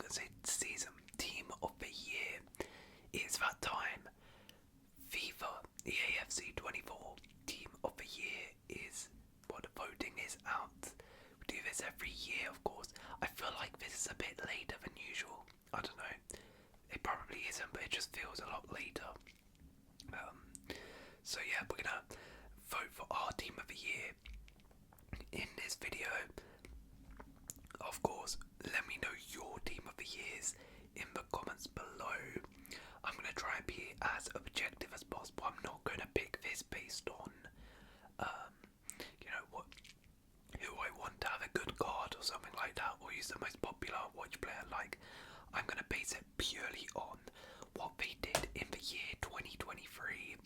going to say season. Team of the year. It's that time. FIFA EAFC 24 Team of the Year is what the voting is out. We do this every year, of course. I feel like this is a bit later than usual. I don't know. It probably isn't, but it just feels a lot later. So yeah, we're gonna vote for our Team of the Year in this video. Of course, let me know your Team of the Years in the comments below. I'm going to try and be as objective as possible. I'm not going to pick this based on, who I want to have a good card or something like that, or use the most popular watch player. Like, I'm going to base it purely on what they did in the year 2023.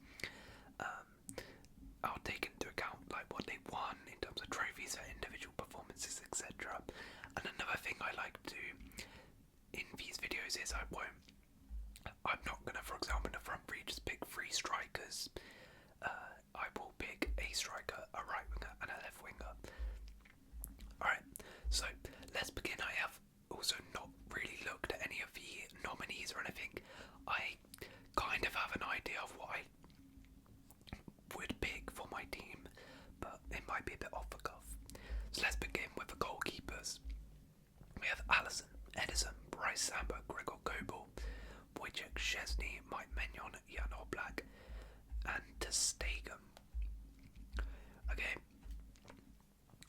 I'll take into account like what they won in terms of trophies for individual performances, etc. And another thing I like to do in these videos is I'm not going to, for example, in the front three, just pick 3 strikers. I will pick a striker, a right winger, and a left winger. Alright, so let's begin. I have also not really looked at any of the nominees or anything. I kind of have an idea of what I would pick for my team, but it might be a bit off the cuff. So let's begin with the goalkeepers. We have Alisson, Edison, Bryce Samba, Gregor Kobel, Wojciech Szczesny, Mike Maignan, Jan Oblak, and Ter Stegen. Okay,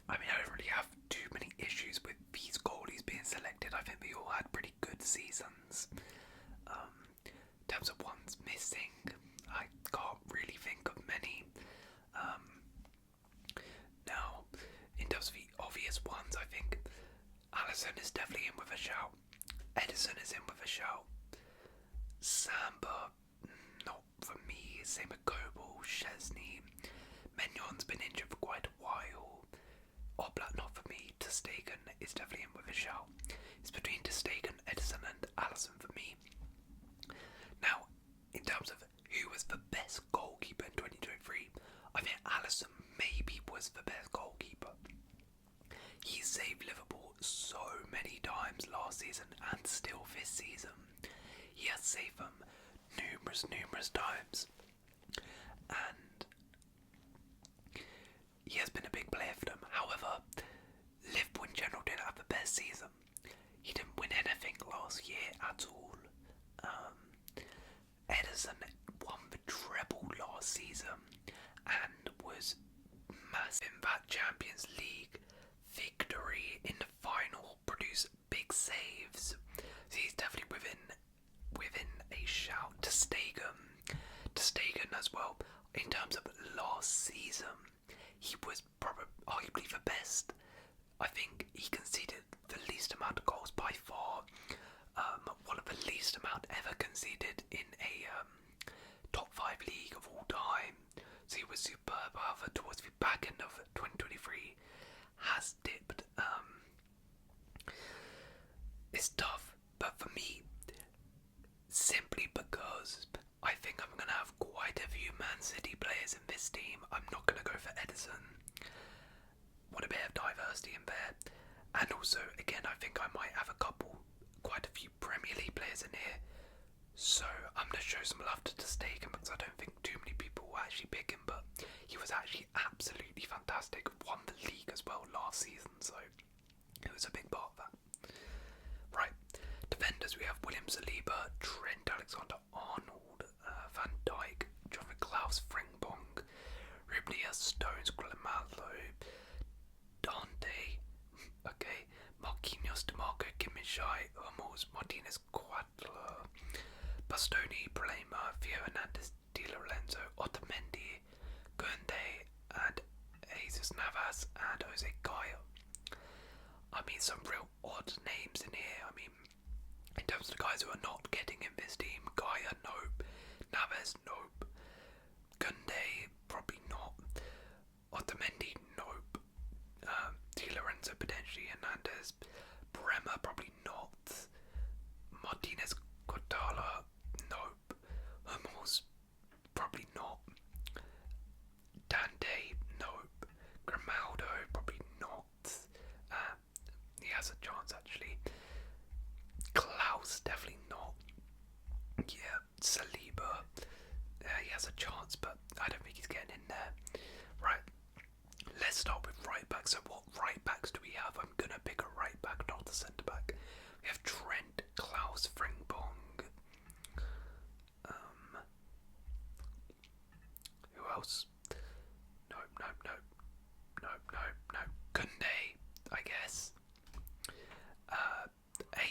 I mean, I don't really have too many issues with these goalies being selected. I think they all had pretty good seasons. In terms of ones missing, I can't really think of many. Now, in terms of the obvious ones, I think Alisson is definitely in with a shout. Edison is in with a shout. Samba, not for me. Same with Kobel, Szczesny. Maignan's been injured for quite a while. Oblak, not for me. Ter Stegen is definitely in with a shout. It's between Ter Stegen, Edison, and Alisson for me. Now, in terms of who was the best goalkeeper in 2023, I think Alisson maybe was the best goalkeeper. He saved Liverpool so many times last season and still this season. He has saved them numerous times. And he has been a big player for them. However, Liverpool in general didn't have the best season. He didn't win anything last year at all. Edison won the treble last season and was massive in that Champions League victory in the final, produced big saves. So he's definitely within a shout. Ter Stegen as well. In terms of last season, he was probably arguably the best. I think he conceded the least amount of goals by far. One of the least amount ever conceded in a top 5 league of all time. So he was superb. However, towards the back end of 2023, has dipped. It's tough, but for me, simply because I think I'm going to have quite a few Man City players in this team, I'm not going to go for Edison. Want a bit of diversity in there. And also, again, I think I might have quite a few Premier League players in here. So I'm going to show some love to Ter Stegen because I don't think too many people will actually pick him, but he was actually absolutely fantastic. Won the league as well last season, so it was a big part of that. Right, defenders, we have William Saliba, Trent Alexander-Arnold, Van Dijk, Jonathan Klaus, Frimpong, Rublias, Stones, Glamalo, Dante, okay, Marquinhos, DeMarco, Kimmich-Shai, Hummels, Martinez, Quadler, Bastoni, Palema, Theo Hernandez, Di Lorenzo, Otamendi, Koundé, and Jesus Navas, and Jose Gaya. I mean, some real odd names in here. I mean, in terms of the guys who are not getting in this team, Gaya, nope. Navas, nope. Koundé, probably not. Otamendi, nope. Di Lorenzo, potentially. Hernandez, Bremer, probably not. Martinez, Cordala, nope. Hummels, probably not. Dante, nope. Grimaldo, probably not. He has a chance actually. back. So what right backs do we have? I'm gonna pick a right back, not a centre back. We have Trent, Klaus, Frimpong. Who else? No. Kunde, I guess.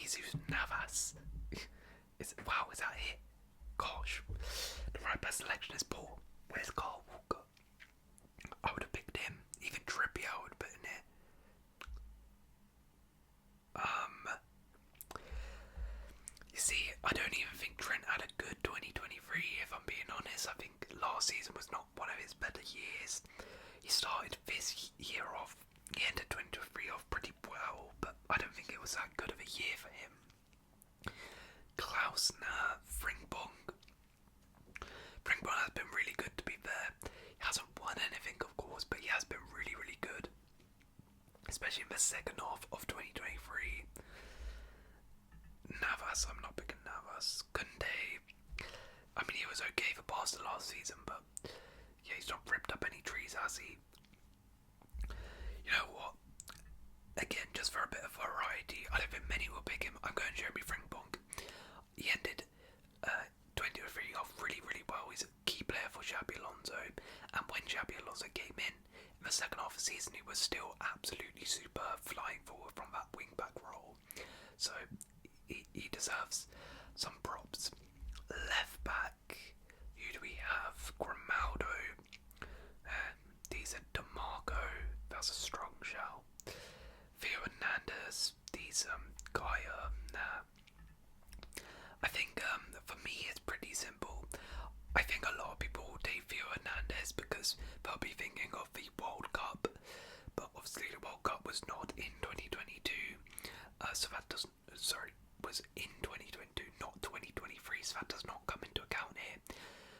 Jesus Navas. Wow, is that it? Gosh, the right back selection is poor. Where's Carl Walker? I would have picked him. Even Trippier I would have put in it. You see, I don't even think Trent had a good 2023, if I'm being honest. I think last season was not one of his better years. He started this year off, he ended 2023 off pretty well, but I don't think it was that good of a year for him. Klaus Frimpong. Frimpong has been really good, to be fair. He hasn't won anything, of course, but he has been really, really good. Especially in the second half of 2023. Navas, I'm not picking Navas. Kunde, I mean, he was okay for Barca last season, but yeah, he's not ripped up any trees, has he? You know what? Again, just for a bit of variety, I don't think many will pick him. I'm going Jeremy Frimpong. He ended 2023 off really, really well. He's a key player for Xabi Alonso, and when Xabi Alonso came in the second half of the season, he was still absolutely superb, flying forward from that wing back role. So he deserves some props. Left back, who do we have? Grimaldo. These are DeMarco. That's a strong shout. Theo Hernandez. These Gaia. I think for me it's pretty simple. I think a lot of people will take Theo Hernandez because they'll be thinking of the World Cup, but obviously the World Cup was not in 2022, so that doesn't. Was in 2022, not 2023, so that does not come into account here.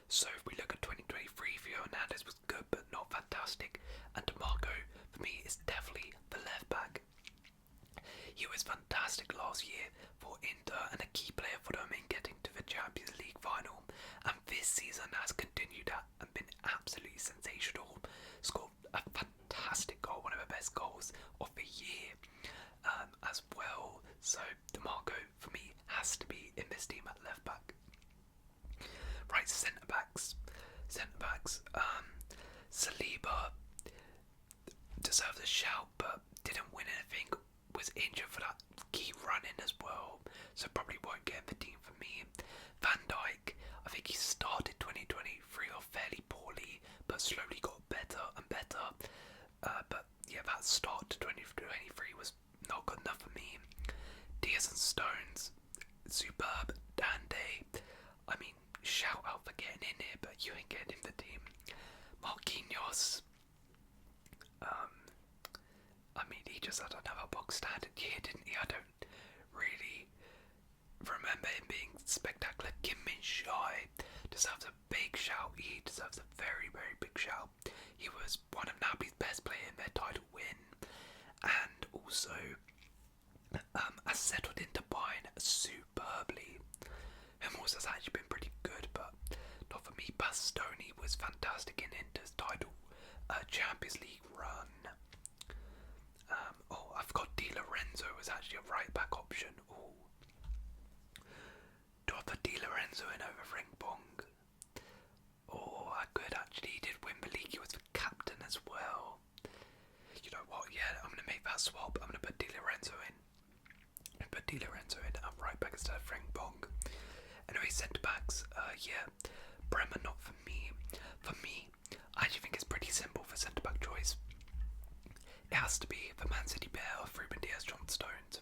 So if we look at 2023, Theo Hernandez was good but not fantastic, and DeMarco for me is definitely the left back. He was fantastic last year for Inter and a key player for them in getting to the Champions League final, and this season has continued that and been absolutely sensational. Scored a fantastic goal, one of the best goals of the year as well. So DeMarco for me has to be in this team at left back. Right, centre backs. Saliba deserves a shout, but didn't win anything. Was injured for that key run-in as well, so probably won't get in the team for me. Van Dijk, I think he started 2023 off fairly poorly, but slowly got better and better. But yeah, that start to 2023 was not good enough for me. Diaz and Stones, superb. Dande, I mean, shout out for getting in here, but you ain't getting in the team. Marquinhos, I mean, he just had another box standard year, didn't he? I don't really remember him being spectacular. Kim Min-jae deserves a big shout. He deserves a very, very big shout. He was one of Naby's best players in their title win, and also has settled into Bayern superbly. Hummels has actually been pretty good, but not for me. Bastoni was fantastic in Inter's title Champions League run. I forgot Di Lorenzo was actually a right back option. Do I put Di Lorenzo in over Frimpong? I could actually. He did win the league. He was the captain as well. You know what? Yeah, I'm going to make that swap. I'm going to put Di Lorenzo in. I'm right back instead of Frimpong. Anyway, centre backs. Bremer not for me. For me, I actually think it's pretty simple for centre back choice. It has to be the Man City pair of Ruben Dias, John Stones.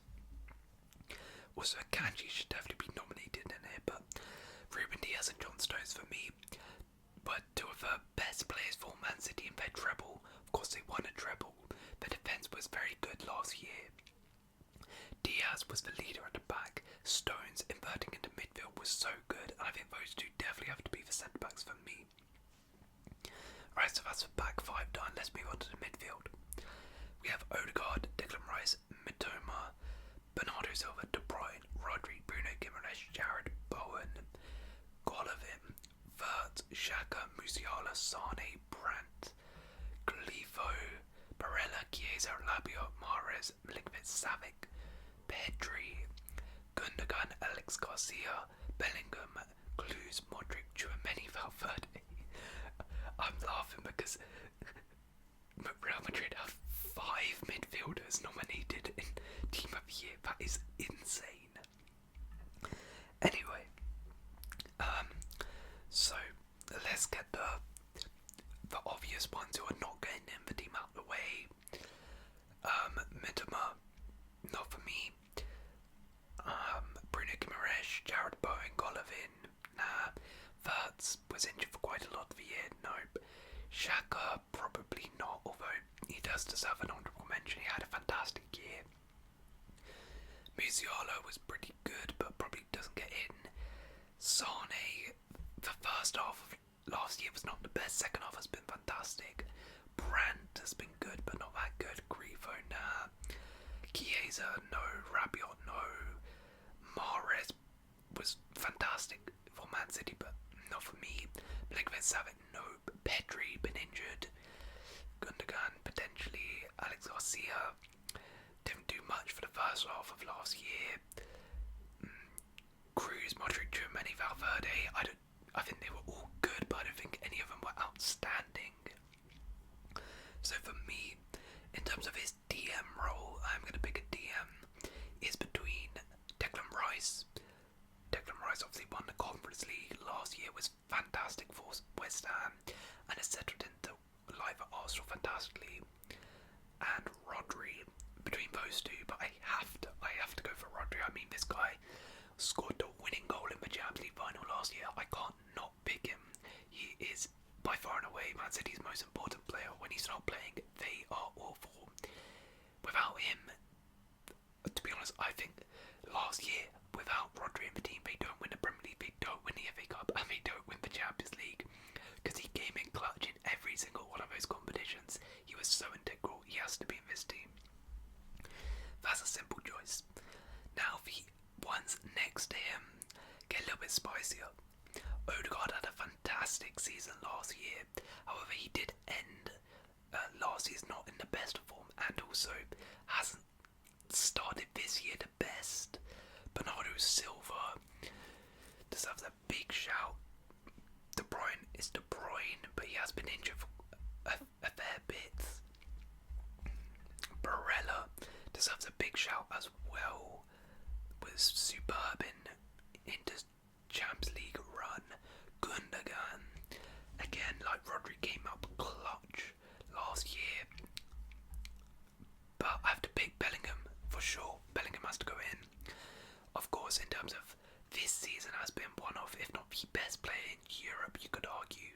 Also, Kanji should definitely be nominated in here, but Ruben Dias and John Stones for me. But two of the best players for Man City in their treble. Of course, they won a treble. The defence was very good last year. Diaz was the leader at the back. Stones inverting into midfield was so good, and I think those two definitely have to be the centre backs for me. Right, so that's the back five done. Let's move on to the midfield. We have Odegaard, Declan Rice, Mitoma, Bernardo Silva, De Bruyne, Rodri, Bruno Guimaraes, Jared Bowen, Golovin, Vert, Xhaka, Musiala, Sane, Brandt, Glifo, Barella, Chiesa, Chiesa, Rabiot, Mahrez, Milinkovic-Savic, Pedri, Gundogan, Alex Garcia, Bellingham, Klose, Modric, Tchouaméni, Valverde. I'm laughing because Real Madrid have 5 midfielders nominated in Team of the Year. That is insane. Anyway, so let's get the obvious ones who are not getting in the team out of the way. Mitoma, not for me. Bruno Guimaraes, Jared Bowen, Golovin, nah. Verts was injured for quite a lot of the year, nope. Xhaka, probably not, although he does deserve an honourable mention. He had a fantastic year. Musiala was pretty good, but probably doesn't get in. Sane, the first half of last year was not the best, second half has been fantastic. Brandt has been good, but not that good. Grifo, nah. Chiesa, no. Rabiot, no. Mahrez was fantastic for Man City, but not for me. Milinkovic-Savic, no. Pedri, been injured. Gundogan, potentially. Alex Garcia didn't do much for the first half of last year. Cruz, Modric, Tchouaméni, Valverde. I think they were all good, but I don't think any of them were outstanding. So for me, in terms of his DM role, I'm going to pick a DM. Is between Declan Rice. Declan Rice obviously won the Conference League last year, was fantastic for West Ham, and has settled into life at Arsenal fantastically. And Rodri, between those two, but I have to go for Rodri. I mean, this guy scored the winning goal in the Champions League final last year. I can't not pick him. He is by far and away Man City's most important player. When he's not playing, they are awful. Without him, to be honest, I think last year, without Rodri in the team, they don't win the Premier League, they don't win the FA Cup, and they don't win the Champions League. Because he came in clutch in every single one of those competitions. He was so integral, he has to be in this team. That's a simple choice. Now the ones next to him get a little bit spicier. Odegaard had a fantastic season last year. However, he did end last season not in the best form, and also hasn't started this year the best. Bernardo Silva deserves a big shout. De Bruyne is De Bruyne, but he has been injured for a fair bit. Barella deserves a big shout as well. Was superb in the Champions League run. Gundogan, again, like Rodri, came up clutch last year. But I have to pick Bellingham for sure. Bellingham has to go in. Of course, in terms of this season, has been one of, if not the best player in Europe, you could argue.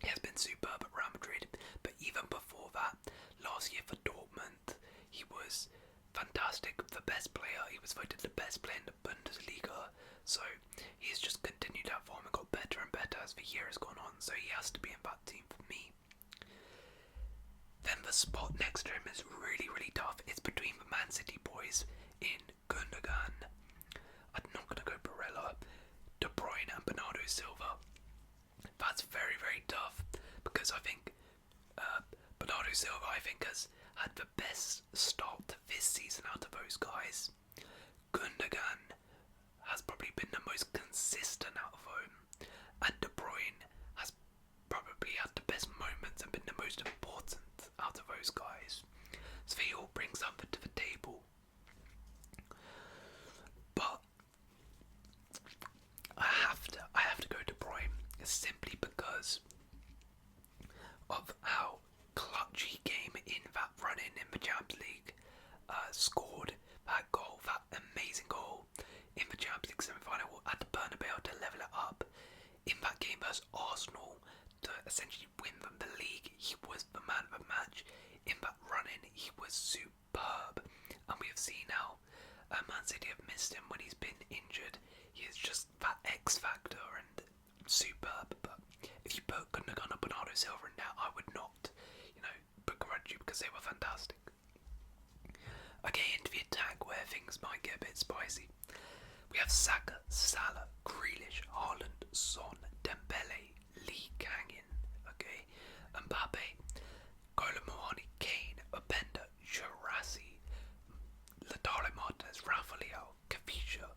He has been superb at Real Madrid, but even before that, last year for Dortmund, he was fantastic, the best player. He was voted the best player in the Bundesliga, so he's just continued that form and got better and better as the year has gone on, so he has to be in that team for me. Then the spot next to him is really, really tough. It's between the Man City boys in Gundogan. I'm not going to go Barella, De Bruyne and Bernardo Silva. That's very, very tough, because I think Bernardo Silva, has had the best start to this season out of those guys. Gundogan has probably been the most consistent out of them, and De Bruyne has probably had the best moments and been the most important out of those guys. So they all bring something to the table. But I have to go De Bruyne, simply because of how clutch he came in that run-in the Champions League. Scored that goal, that amazing goal in the Champions League semi-final at the Bernabeu to level it up. In that game versus Arsenal to essentially win them the league, he was the man of the match. In that run-in, he was superb, and we have seen how Man City have missed him when he's been injured. He is just that X factor and superb. But if you put Gundogan or Bernardo Silva in there, I would not, begrudge you, because they were fantastic. Okay, into the attack where things might get a bit spicy. We have Saka, Salah, Grealish, Haaland, Son, Dembele, Lee Kangin, okay, Mbappe, Kolo Muani, Kane, Openda, Rafael, Kavisha,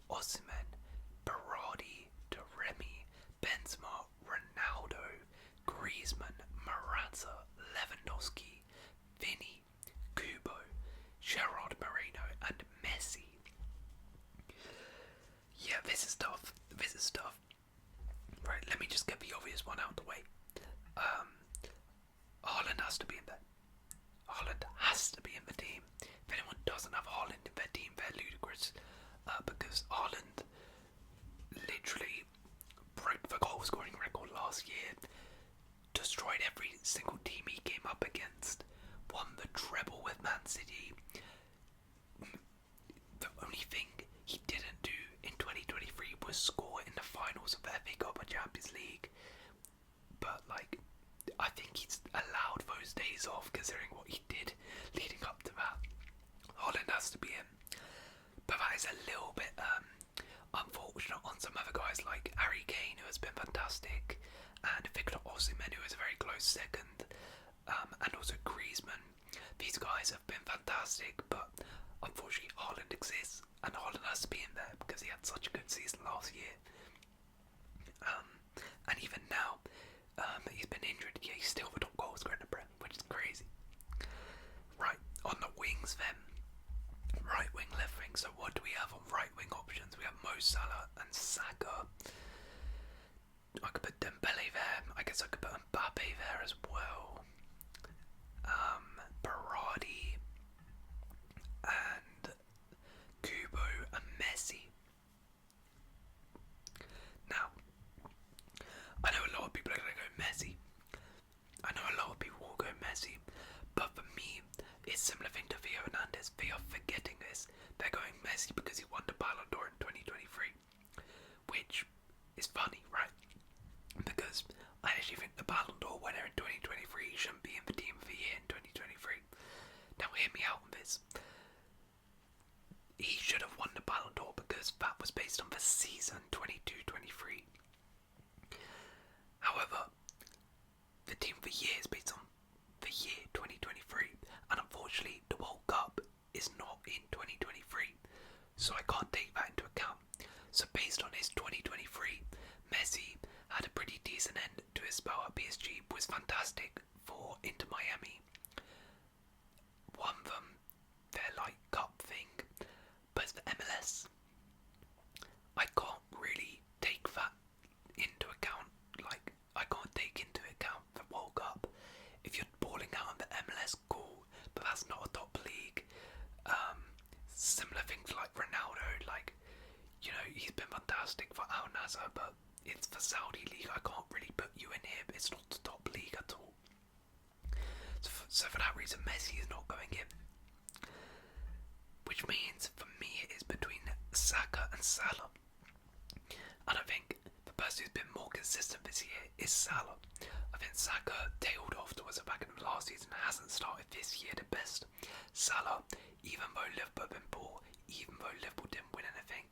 Osimhen, Berardi, Taremi, Benzema, Ronaldo, Griezmann, Morata, Lewandowski, Vinny, Kubo, Gerard Moreno, and Messi. Yeah, this is tough. This is tough. Right, let me just get the obvious one out of the way. Haaland has to be in there. Haaland has to be in the team. If anyone doesn't have Haaland in their team, they're ludicrous. Because Haaland literally broke the goal scoring record last year, destroyed every single team he came up against, won the treble with Man City. The only thing he didn't do in 2023 was score in the finals of the FA Cup or Champions League. But I think he's allowed those days off considering what he did leading up to that. Haaland has to be in. But that is a little bit unfortunate on some other guys like Harry Kane, who has been fantastic, and Victor Osimhen, who is a very close second, and also Griezmann. These guys have been fantastic, but unfortunately Haaland exists, and Haaland has to be in there because he had such a good season last year. And even now, he's been injured, yet he's still the top goal scorer in the Prem, which is crazy. Right, on the wings then. Right wing, left wing. So what do we have on right wing options? We have Mo Salah and Saka. I could put Dembele there. I guess I could put Mbappe there as well. Berardi and Kubo and Messi. Now, I know a lot of people are going to go Messi. I know a lot of people will go Messi. But for me, it's a similar thing to Theo Hernandez. They are forgetting this. They're going Messi because he won the Ballon d'Or in 2023. Which is funny, right? Because I actually think the Ballon d'Or winner in 2023 shouldn't be in the team of the year in 2023. Now hear me out on this. He should have won the Ballon d'Or because that was based on the season 22-23. However, the team of the year is based on the year 2023, and unfortunately the World Cup is not in 2023, so I can't take that into account. So based on his 2023, Messi had a pretty decent end to his spell at PSG, was fantastic for Inter Miami, won them their cup thing, but it's the MLS. I can't really take that into account. I can't take into account the World Cup. If you're balling out on the MLS, cool, but that's not a top league. Similar things like Ronaldo, he's been fantastic for Al Nassr, but it's the Saudi league. I can't really put you in here, but it's not the top league at all. So for that reason, Messi is not going in. Which means, for me, it is between Saka and Salah. And I think the person who's been more consistent this year is Salah. I think Saka tailed off towards the back end of last season, hasn't started this year the best. Salah, even though Liverpool have been poor, even though Liverpool didn't win anything,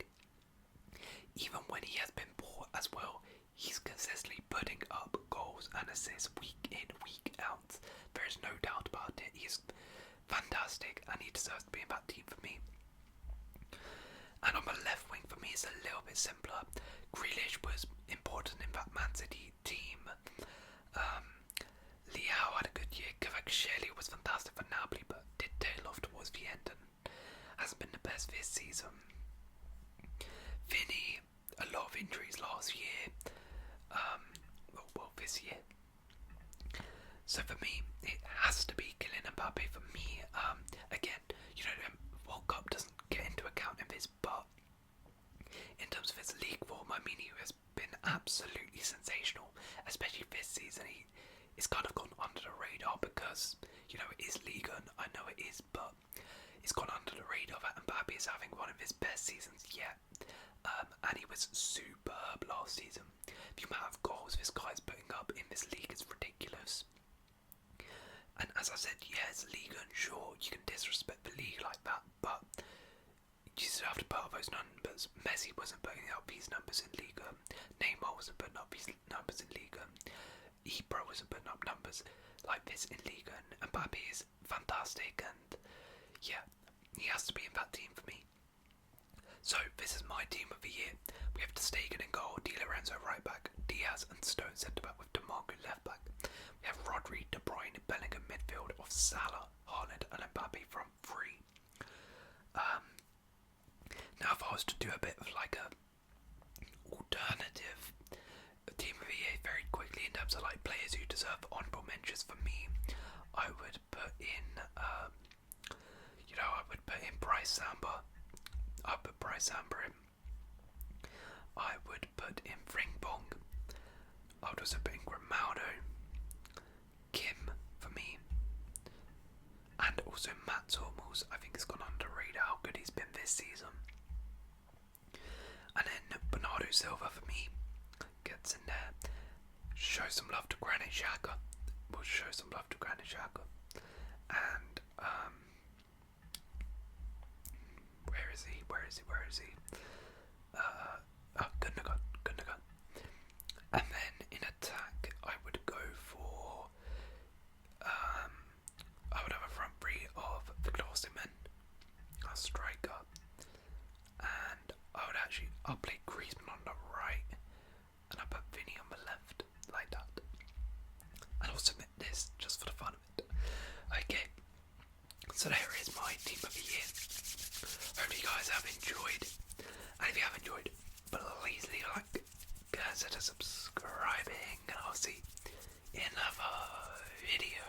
even when he has been poor as well, he's consistently putting up goals and assists week in, week out. There is no doubt about it. He's fantastic and he deserves to be in that team for me. And on the left wing, for me, it's a little bit simpler. Grealish was important in that Man City team. Leao had a good year. Kvaratskhelia was fantastic for Napoli, but did tail off towards the end and hasn't been the best this season. Vinny, a lot of injuries last year. This year. So for me, it has to be Kylian Mbappe for me. Again, the World Cup doesn't get into account in this, but in terms of his league form, he has been absolutely sensational, especially this season. It's kind of gone under the radar because, it is Liga, and I know it is, but it's gone under the radar that Mbappe is having one of his best seasons yet. And he was superb last season. The amount of goals this guy's putting up in this league is ridiculous. And as I said, it's Liga, and sure, you can disrespect the league like that, but you still have to put up those numbers. Messi wasn't putting up these numbers in Liga. Neymar wasn't putting up these numbers in Liga. Ibra wasn't putting up numbers like this in Liga. And Mbappe is fantastic, and he has to be in that team for me. So this is my team of the year. We have Ter Stegen in goal, Di Lorenzo right back, Diaz and Stone centre back with DeMarco left back. We have Rodri, De Bruyne, Bellingham midfield of Salah, Haaland and Mbappe front three. Now if I was to do a bit of like a alternative team of the year very quickly in terms of like players who deserve honourable mentions for me, I would put in I would put in Bryce Samba. I'd put Bryce Samba in. I would put in Frimpong. I would also put in Grimaldo, Kim for me, and also Matt Hummels. I think has gone underrated how good he's been this season. And then Bernardo Silva for me gets in there. Show some love to Granit Xhaka. We'll show some love to Granit Xhaka. And where is he? Gundogan. And then in attack, I would go for I would have a front three of Victor Osimhen, a striker, and I'll play Griezmann on the right, and I'll put Vinny on the left, like that. And I'll submit this just for the fun of it. Okay, so there is my team of the year. Hope you guys have enjoyed, and if you have enjoyed, please leave a like, consider subscribing, and I'll see you in another video.